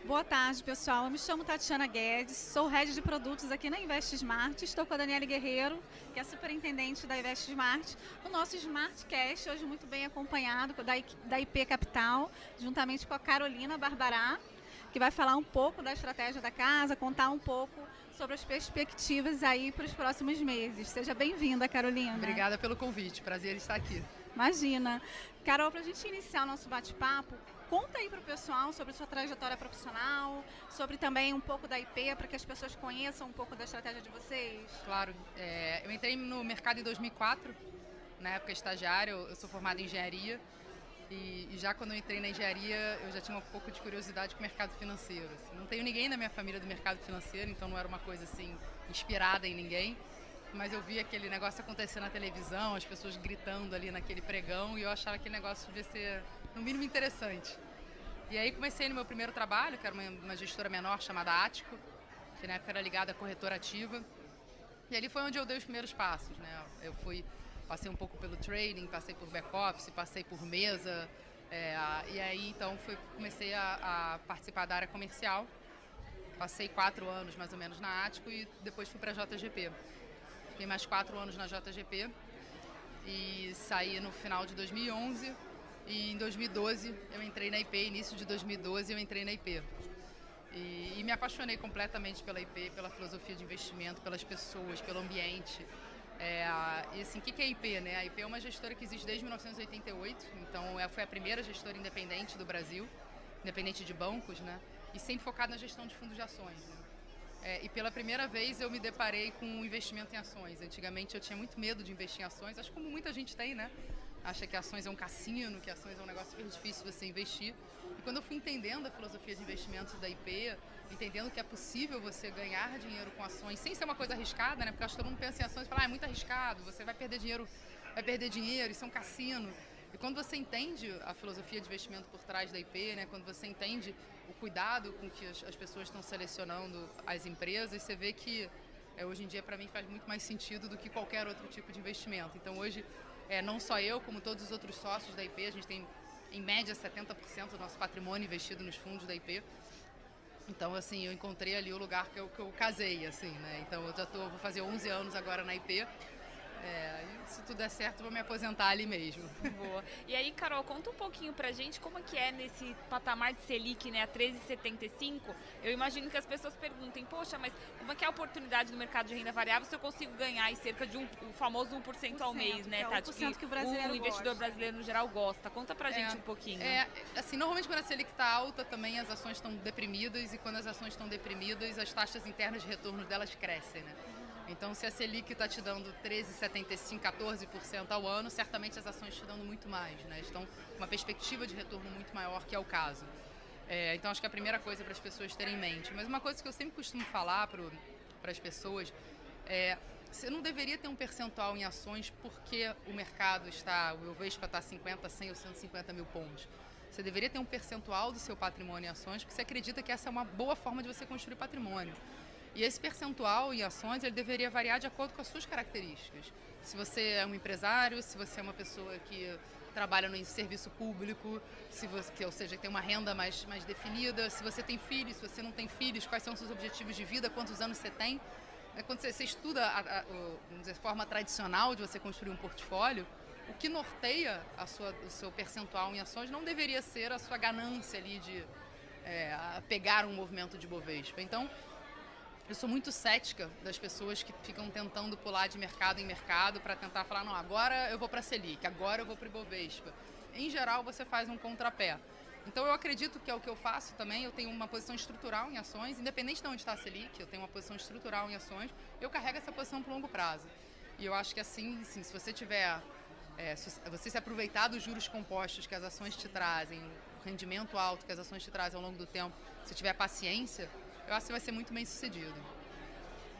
Boa tarde, pessoal. Eu me chamo Tatiana Guedes, sou head de produtos aqui na Invest Smart. Estou com a Daniela Guerreiro, que é superintendente da Invest Smart, no nosso Smartcast, hoje muito bem acompanhado da IP Capital, juntamente com a Carolina Barbará, que vai falar um pouco da estratégia da casa, contar um pouco sobre as perspectivas aí para os próximos meses. Seja bem-vinda, Carolina. Obrigada pelo convite, prazer estar aqui. Imagina. Carol, para a gente iniciar o nosso bate-papo, conta aí para o pessoal sobre sua trajetória profissional, sobre também um pouco da IP, para que as pessoas conheçam um pouco da estratégia de vocês. Claro, eu entrei no mercado em 2004, na época estagiária, eu sou formada em engenharia, e já quando eu entrei na engenharia, eu já tinha um pouco de curiosidade com o mercado financeiro. Assim. Não tenho ninguém na minha família do mercado financeiro, então não era uma coisa assim, inspirada em ninguém. Mas eu vi aquele negócio acontecer na televisão, as pessoas gritando ali naquele pregão, e eu achava que aquele negócio devia ser, no mínimo, interessante. E aí comecei no meu primeiro trabalho, que era uma gestora menor chamada Ático, que na época era ligada à corretora ativa. E ali foi onde eu dei os primeiros passos, né? Passei um pouco pelo trading, passei por back-office, passei por mesa, e aí então comecei a participar da área comercial. Passei 4 anos mais ou menos na Ático e depois fui para a JGP. Fiquei mais 4 anos na JGP e saí no final de 2011 e em 2012 eu entrei na IP, início de 2012 eu entrei na IP. E me apaixonei completamente pela IP, pela filosofia de investimento, pelas pessoas, pelo ambiente. E assim, o que é a IP, né? A IP é uma gestora que existe desde 1988, então foi a primeira gestora independente do Brasil, independente de bancos, né? E sempre focada na gestão de fundos de ações, né? E pela primeira vez eu me deparei com um investimento em ações. Antigamente eu tinha muito medo de investir em ações, acho que como muita gente tem, né? Acha que ações é um cassino, que ações é um negócio super difícil você investir. E quando eu fui entendendo a filosofia de investimentos da IP, entendendo que é possível você ganhar dinheiro com ações, sem ser uma coisa arriscada, né? Porque acho que todo mundo pensa em ações e fala, é muito arriscado, você vai perder dinheiro, isso é um cassino. E quando você entende a filosofia de investimento por trás da IP, né, quando você entende o cuidado com que as pessoas estão selecionando as empresas, você vê que hoje em dia para mim faz muito mais sentido do que qualquer outro tipo de investimento. Então hoje, não só eu, como todos os outros sócios da IP, a gente tem em média 70% do nosso patrimônio investido nos fundos da IP. Então, assim, eu encontrei ali o lugar que eu casei, assim, né? Então vou fazer 11 anos agora na IP. E se tudo der certo, vou me aposentar ali mesmo. Boa. E aí, Carol, conta um pouquinho pra gente como que é nesse patamar de Selic, né, a 13,75. Eu imagino que as pessoas perguntem, poxa, mas como é que é a oportunidade no mercado de renda variável se eu consigo ganhar aí cerca de o famoso 1% ao mês, né, Tati? 1% que o brasileiro investidor gosta. brasileiro no geral gosta. Conta pra gente um pouquinho. Assim, normalmente quando a Selic está alta, também as ações estão deprimidas, e quando as ações estão deprimidas, as taxas internas de retorno delas crescem, né? Então, se a Selic está te dando 13,75%, 14% ao ano, certamente as ações estão dando muito mais, né? Estão com uma perspectiva de retorno muito maior, que é o caso. Então, acho que é a primeira coisa para as pessoas terem em mente. Mas uma coisa que eu sempre costumo falar para as pessoas você não deveria ter um percentual em ações porque o mercado o Ibovespa está 50, 100 ou 150 mil pontos. Você deveria ter um percentual do seu patrimônio em ações porque você acredita que essa é uma boa forma de você construir patrimônio. E esse percentual em ações, ele deveria variar de acordo com as suas características. Se você é um empresário, se você é uma pessoa que trabalha no serviço público, ou seja, tem uma renda mais definida, se você tem filhos, se você não tem filhos, quais são os seus objetivos de vida, quantos anos você tem. Quando você estuda vamos dizer, a forma tradicional de você construir um portfólio, o que norteia o seu percentual em ações não deveria ser a sua ganância ali de pegar um movimento de Bovespa. Então, eu sou muito cética das pessoas que ficam tentando pular de mercado em mercado para tentar falar, não, agora eu vou para a Selic, agora eu vou para o Ibovespa. Em geral, você faz um contrapé. Então, eu acredito que é o que eu faço também. Eu tenho uma posição estrutural em ações, independente de onde está a Selic, eu tenho uma posição estrutural em ações, eu carrego essa posição para longo prazo. E eu acho que assim se você tiver, você se aproveitar dos juros compostos que as ações te trazem, o rendimento alto que as ações te trazem ao longo do tempo, se tiver paciência, eu acho que você vai ser muito bem sucedido.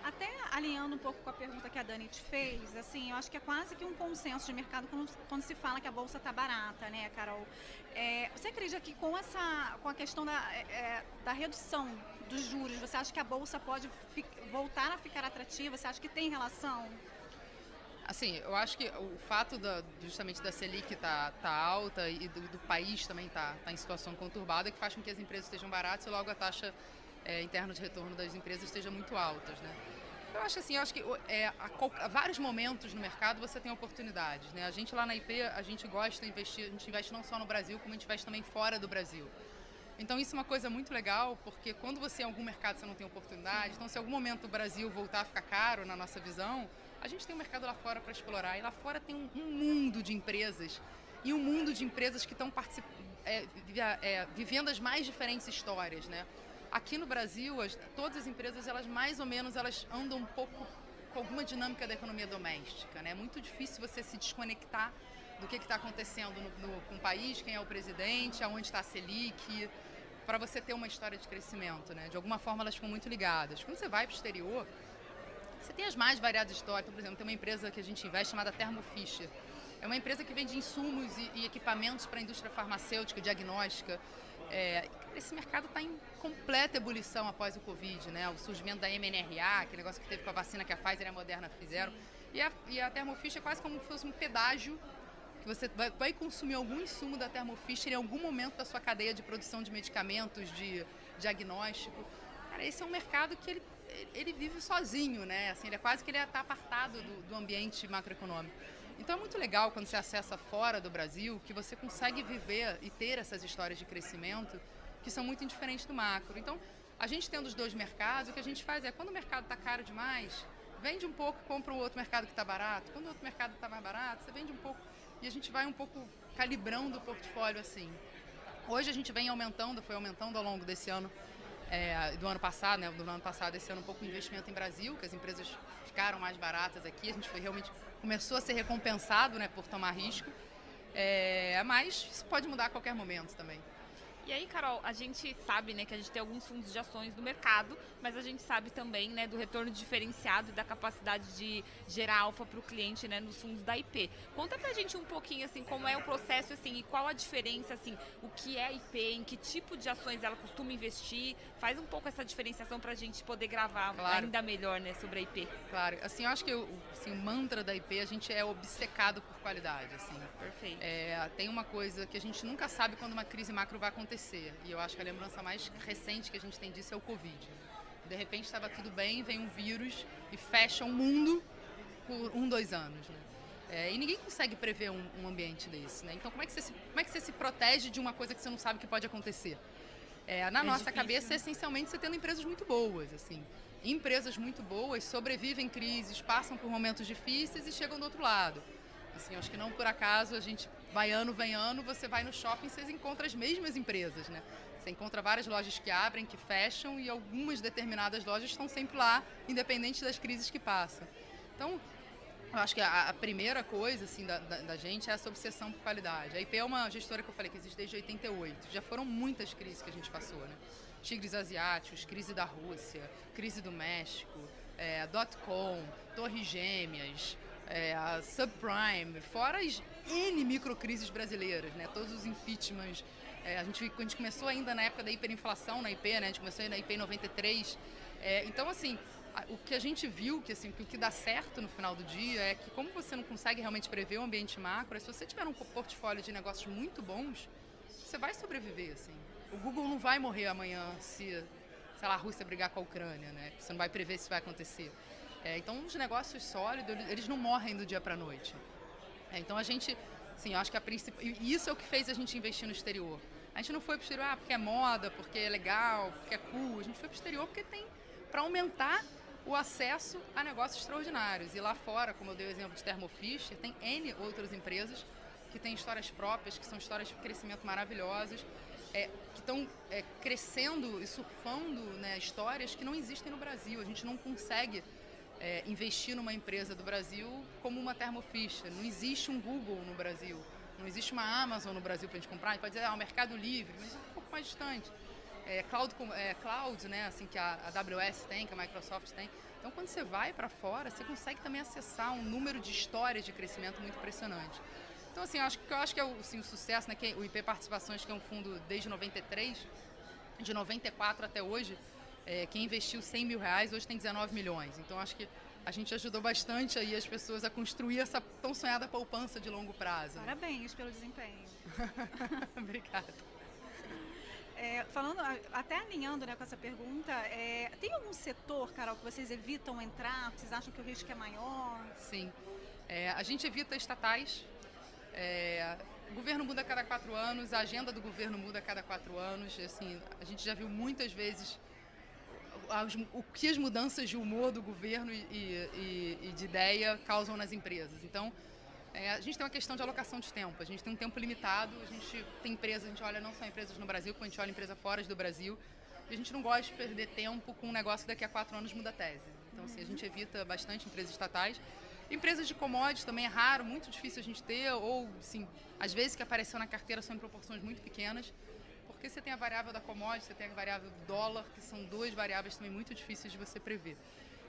Até alinhando um pouco com a pergunta que a Dani te fez, assim, eu acho que é quase que um consenso de mercado quando se fala que a bolsa está barata, né, Carol? Você acredita que com a questão da redução dos juros, você acha que a bolsa pode voltar a ficar atrativa? Você acha que tem relação? Assim, eu acho que o fato justamente da Selic tá alta e do país também tá em situação conturbada, que faz com que as empresas estejam baratas e logo a taxa interna de retorno das empresas esteja muito altas, né? Eu acho assim, a vários momentos no mercado você tem oportunidades, né? A gente lá na IP, a gente gosta de investir, a gente investe não só no Brasil, como a gente investe também fora do Brasil. Então isso é uma coisa muito legal, porque quando você em algum mercado você não tem oportunidade, então se em algum momento o Brasil voltar a ficar caro na nossa visão, a gente tem um mercado lá fora para explorar. E lá fora tem um mundo de empresas, e um mundo de empresas que estão vivendo as mais diferentes histórias, né? Aqui no Brasil, todas as empresas, elas mais ou menos, elas andam um pouco com alguma dinâmica da economia doméstica, né? É muito difícil você se desconectar do que está acontecendo com o país, quem é o presidente, aonde está a Selic, para você ter uma história de crescimento, né? De alguma forma elas ficam muito ligadas. Quando você vai para o exterior, você tem as mais variadas histórias. Então, por exemplo, tem uma empresa que a gente investe chamada Thermo Fisher. É uma empresa que vende insumos e equipamentos para a indústria farmacêutica, diagnóstica. Esse mercado está em completa ebulição após o Covid, né? O surgimento da mRNA, aquele negócio que teve com a vacina que a Pfizer e a Moderna fizeram. E a Thermo Fisher é quase como se fosse um pedágio que você vai consumir algum insumo da Thermo Fisher em algum momento da sua cadeia de produção de medicamentos, de diagnóstico. Cara, esse é um mercado que ele vive sozinho, né? Assim, ele é quase que ele está apartado do ambiente macroeconômico. Então é muito legal quando você acessa fora do Brasil, que você consegue viver e ter essas histórias de crescimento que são muito indiferentes do macro. Então, a gente tendo os dois mercados, o que a gente faz é, quando o mercado está caro demais, vende um pouco e compra um outro mercado que está barato. Quando o outro mercado está mais barato, você vende um pouco e a gente vai um pouco calibrando o portfólio assim. Hoje a gente vem aumentando, foi aumentando ao longo desse ano, do ano passado, né? Do ano passado, esse ano, um pouco o investimento em Brasil, que as empresas ficaram mais baratas aqui, a gente começou a ser recompensado, né, por tomar risco, mas isso pode mudar a qualquer momento também. E aí, Carol, a gente sabe, né, que a gente tem alguns fundos de ações no mercado, mas a gente sabe também, né, do retorno diferenciado e da capacidade de gerar alfa para o cliente, né, nos fundos da IP. Conta pra gente um pouquinho, assim, como é o processo, assim, e qual a diferença, assim, o que é a IP, em que tipo de ações ela costuma investir. Faz um pouco essa diferenciação pra gente poder gravar ainda melhor, né, sobre a IP. Claro, assim, eu acho que o mantra da IP, a gente é obcecado por qualidade, assim. Perfeito. Tem uma coisa que a gente nunca sabe quando uma crise macro vai acontecer. E eu acho que a lembrança mais recente que a gente tem disso é o Covid. De repente estava tudo bem, vem um vírus e fecha o mundo por 2 anos. Né? E ninguém consegue prever um ambiente desse. Né? Então como é que você se protege de uma coisa que você não sabe que pode acontecer? Na nossa cabeça, essencialmente, você tendo empresas muito boas. Assim. Empresas muito boas sobrevivem crises, passam por momentos difíceis e chegam do outro lado. Assim, acho que não por acaso a gente vai ano, vem ano, você vai no shopping, você encontra as mesmas empresas, né? Você encontra várias lojas que abrem, que fecham e algumas determinadas lojas estão sempre lá, independente das crises que passam. Então, eu acho que a primeira coisa assim, da gente é essa obsessão por qualidade. A IP é uma gestora que eu falei que existe desde 88. Já foram muitas crises que a gente passou, né? Tigres asiáticos, crise da Rússia, crise do México, .com, Torres Gêmeas, a subprime, fora as N microcrises brasileiras, né? Todos os impeachments. A gente começou ainda na época da hiperinflação na IP, né? A gente começou na IP em 93. Então, assim, o que a gente viu, que o que dá certo no final do dia é que como você não consegue realmente prever o ambiente macro, se você tiver um portfólio de negócios muito bons, você vai sobreviver, assim. O Google não vai morrer amanhã se, sei lá, a Rússia brigar com a Ucrânia, né? Você não vai prever se vai acontecer. Então, os negócios sólidos, eles não morrem do dia para a noite. Então, a gente, assim, eu acho que e isso é o que fez a gente investir no exterior. A gente não foi para o exterior porque é moda, porque é legal, porque é cool. A gente foi para o exterior porque tem para aumentar o acesso a negócios extraordinários. E lá fora, como eu dei o exemplo de Thermo Fisher, tem N outras empresas que têm histórias próprias, que são histórias de crescimento maravilhosas, que estão crescendo e surfando, né, histórias que não existem no Brasil. A gente não consegue investir numa empresa do Brasil como uma Thermo Fisher. Não existe um Google no Brasil, não existe uma Amazon no Brasil para a gente comprar. A gente pode dizer, o Mercado Livre, mas é um pouco mais distante. Cloud, né, assim, que a AWS tem, que a Microsoft tem. Então, quando você vai para fora, você consegue também acessar um número de histórias de crescimento muito impressionante. Então, assim, eu acho que é o sucesso, né, que o IP Participações, que é um fundo desde 93, de 94 até hoje, quem investiu R$100 mil, hoje tem 19 milhões. Então, acho que a gente ajudou bastante aí as pessoas a construir essa tão sonhada poupança de longo prazo. Parabéns pelo desempenho. Obrigada. Falando, até alinhando, né, com essa pergunta, tem algum setor, Carol, que vocês evitam entrar? Vocês acham que o risco é maior? Sim. A gente evita estatais. O governo muda a cada 4 anos, a agenda do governo muda a cada 4 anos. Assim, a gente já viu muitas vezes o que as mudanças de humor do governo e de ideia causam nas empresas. Então, a gente tem uma questão de alocação de tempo. A gente tem um tempo limitado, a gente tem empresas, a gente olha não só empresas no Brasil, como a gente olha empresas fora do Brasil. E a gente não gosta de perder tempo com um negócio que daqui a 4 anos muda a tese. Então, assim, a gente evita bastante empresas estatais. Empresas de commodities também é raro, muito difícil a gente ter, ou, sim, às vezes que apareceu na carteira são em proporções muito pequenas, porque você tem a variável da commodity, você tem a variável do dólar, que são 2 variáveis também muito difíceis de você prever.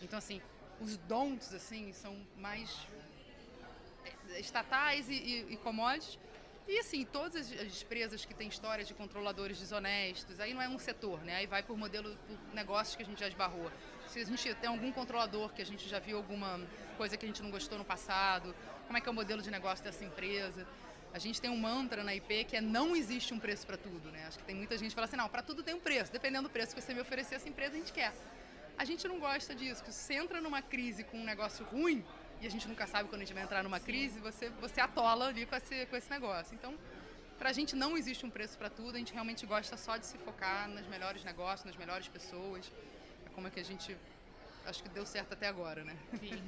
Então, assim, os don'ts, assim, são mais estatais e commodities. E, assim, todas as empresas que têm histórias de controladores desonestos, aí não é um setor, né? Aí vai por modelo, por negócios que a gente já esbarrou. Se a gente tem algum controlador que a gente já viu alguma coisa que a gente não gostou no passado, como é que é o modelo de negócio dessa empresa. A gente tem um mantra na IP que é não existe um preço para tudo, né? Acho que tem muita gente que fala assim, não, para tudo tem um preço, dependendo do preço que você me oferecer essa empresa, a gente quer. A gente não gosta disso, que se você entra numa crise com um negócio ruim, e a gente nunca sabe quando a gente vai entrar numa crise, você atola ali com esse negócio. Então, pra gente não existe um preço para tudo, a gente realmente gosta só de se focar nos melhores negócios, nas melhores pessoas. É como é que a gente, acho que deu certo até agora, né? Sim.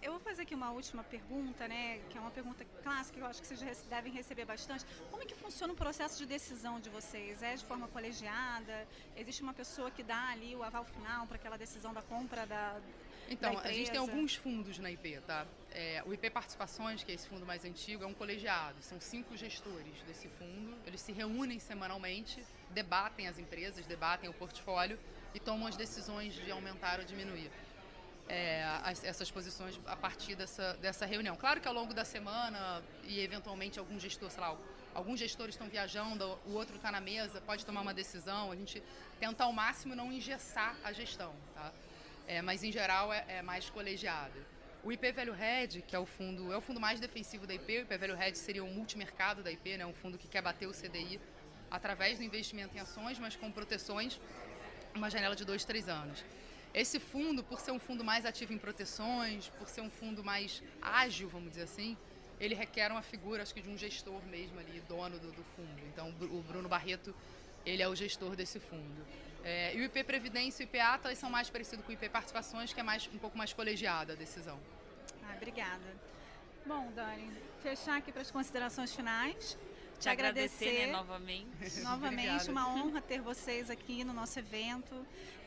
Eu vou fazer aqui uma última pergunta, né, que é uma pergunta clássica, que eu acho que vocês devem receber bastante. Como é que funciona o processo de decisão de vocês? É de forma colegiada? Existe uma pessoa que dá ali o aval final para aquela decisão da compra da Então, empresa? a gente tem alguns fundos na IP, tá? O IP Participações, que é esse fundo mais antigo, é um colegiado. São 5 gestores desse fundo. Eles se reúnem semanalmente, debatem as empresas, debatem o portfólio e tomam as decisões de aumentar ou diminuir essas posições a partir dessa reunião. Claro que ao longo da semana e eventualmente algum gestor, sei lá, alguns gestores estão viajando, o outro está na mesa, pode tomar uma decisão. A gente tenta ao máximo não engessar a gestão, tá? Mas em geral é mais colegiado. O IP Value Hedge, que é o fundo mais defensivo da IP, o IP Value Hedge seria um multimercado da IP, né? Um fundo que quer bater o CDI através do investimento em ações, mas com proteções, uma janela de 2, 3 anos. Esse fundo, por ser um fundo mais ativo em proteções, por ser um fundo mais ágil, vamos dizer assim, ele requer uma figura, acho que de um gestor mesmo ali, dono do fundo. Então, o Bruno Barreto, ele é o gestor desse fundo. E o IP Previdência e o IP Atlas são mais parecidos com o IP Participações, que é um pouco mais colegiada a decisão. Obrigada. Bom, Dani, fechar aqui para as considerações finais. Te agradecer, né, novamente. Novamente, uma honra ter vocês aqui no nosso evento.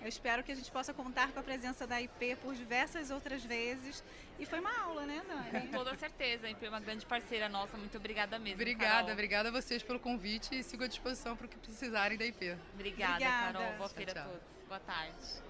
Eu espero que a gente possa contar com a presença da IP por diversas outras vezes. E foi uma aula, né, Dani? Com toda certeza, a IP é uma grande parceira nossa. Muito obrigada mesmo, Obrigada, Carol. obrigada a vocês pelo convite e sigo à disposição para o que precisarem da IP. Obrigada, Obrigada. Carol. Boa feira Tchau, a tchau. todos. Boa tarde.